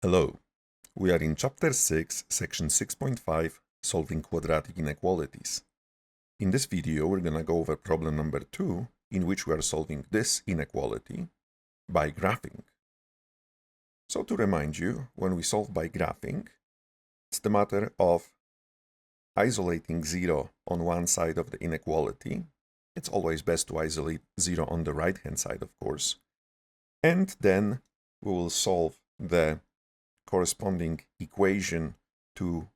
Hello, we are in Chapter 6, Section 6.5, Solving Quadratic Inequalities. In this video, we're going to go over problem number 2, in which we are solving this inequality by graphing. So to remind you, when we solve by graphing, it's the matter of isolating 0 on one side of the inequality. It's always best to isolate 0 on the right-hand side, of course. And then we will solve the corresponding equation to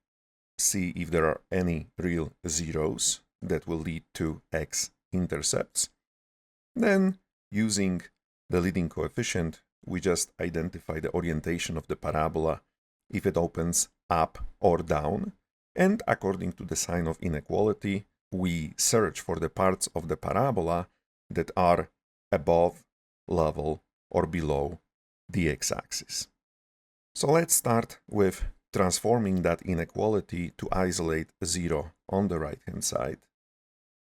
see if there are any real zeros that will lead to x-intercepts. Then, using the leading coefficient, we just identify the orientation of the parabola, if it opens up or down, and according to the sign of inequality, we search for the parts of the parabola that are above, level, or below the x-axis. So let's start with transforming that inequality to isolate 0 on the right-hand side.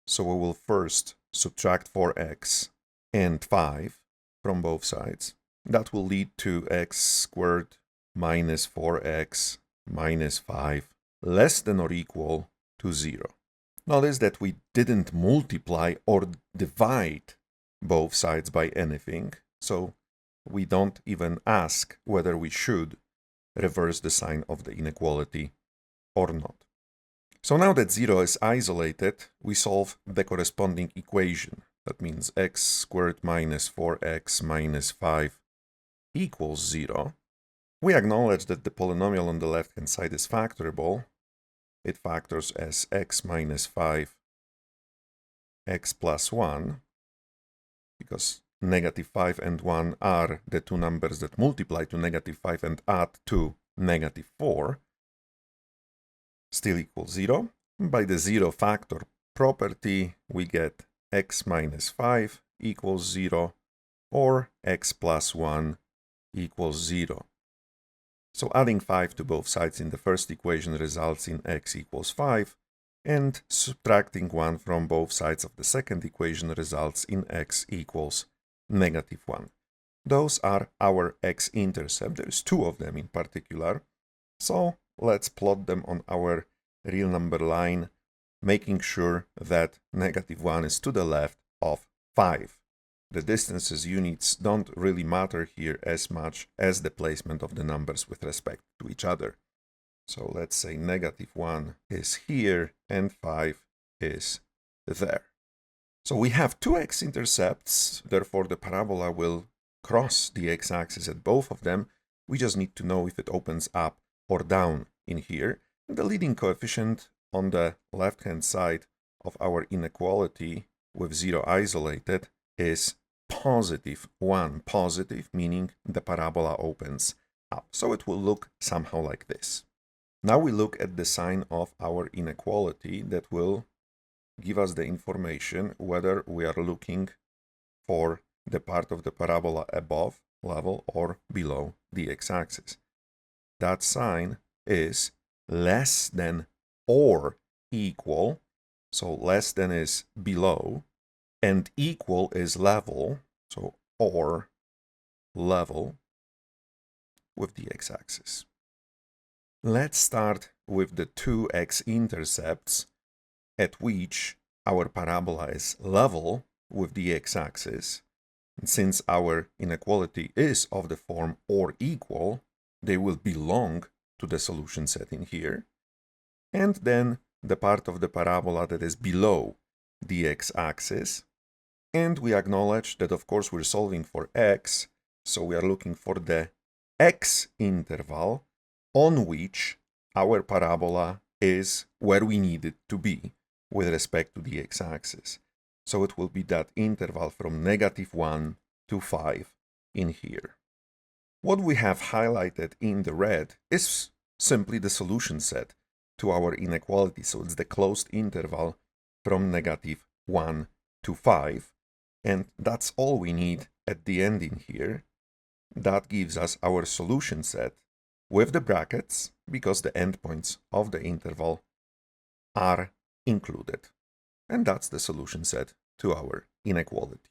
So we will first subtract 4x and 5 from both sides. That will lead to x squared minus 4x minus 5 less than or equal to 0. Notice that we didn't multiply or divide both sides by anything, so we don't even ask whether we should reverse the sign of the inequality or not. So now that 0 is isolated, we solve the corresponding equation. That means x squared minus 4x minus 5 equals 0. We acknowledge that the polynomial on the left-hand side is factorable. It factors as x minus 5, x plus 1, because negative 5 and 1 are the two numbers that multiply to negative 5 and add to negative 4, still equals 0. By the 0 factor property, we get x minus 5 equals 0, or x plus 1 equals 0. So adding 5 to both sides in the first equation results in x equals 5, and subtracting 1 from both sides of the second equation results in x equals negative 1. Those are our x-intercept. There's two of them in particular. So let's plot them on our real number line, making sure that negative 1 is to the left of 5. The distances units don't really matter here as much as the placement of the numbers with respect to each other. So let's say negative 1 is here and 5 is there. So we have two x-intercepts, therefore the parabola will cross the x-axis at both of them. We just need to know if it opens up or down in here. The leading coefficient on the left-hand side of our inequality with 0 isolated is positive 1. Positive meaning the parabola opens up. So it will look somehow like this. Now we look at the sign of our inequality that will give us the information whether we are looking for the part of the parabola above, level, or below the x-axis. That sign is less than or equal, so less than is below, and equal is level, so or level with the x-axis. Let's start with the two x-intercepts at which our parabola is level with the x-axis. Since our inequality is of the form or equal, they will belong to the solution set in here. And then the part of the parabola that is below the x-axis. And we acknowledge that, of course, we're solving for x, so we are looking for the x-interval on which our parabola is where we need it to be with respect to the x-axis. So it will be that interval from negative 1 to 5 in here. What we have highlighted in the red is simply the solution set to our inequality. So it's the closed interval from negative 1 to 5. And that's all we need at the end in here. That gives us our solution set with the brackets, because the endpoints of the interval are included. And that's the solution set to our inequality.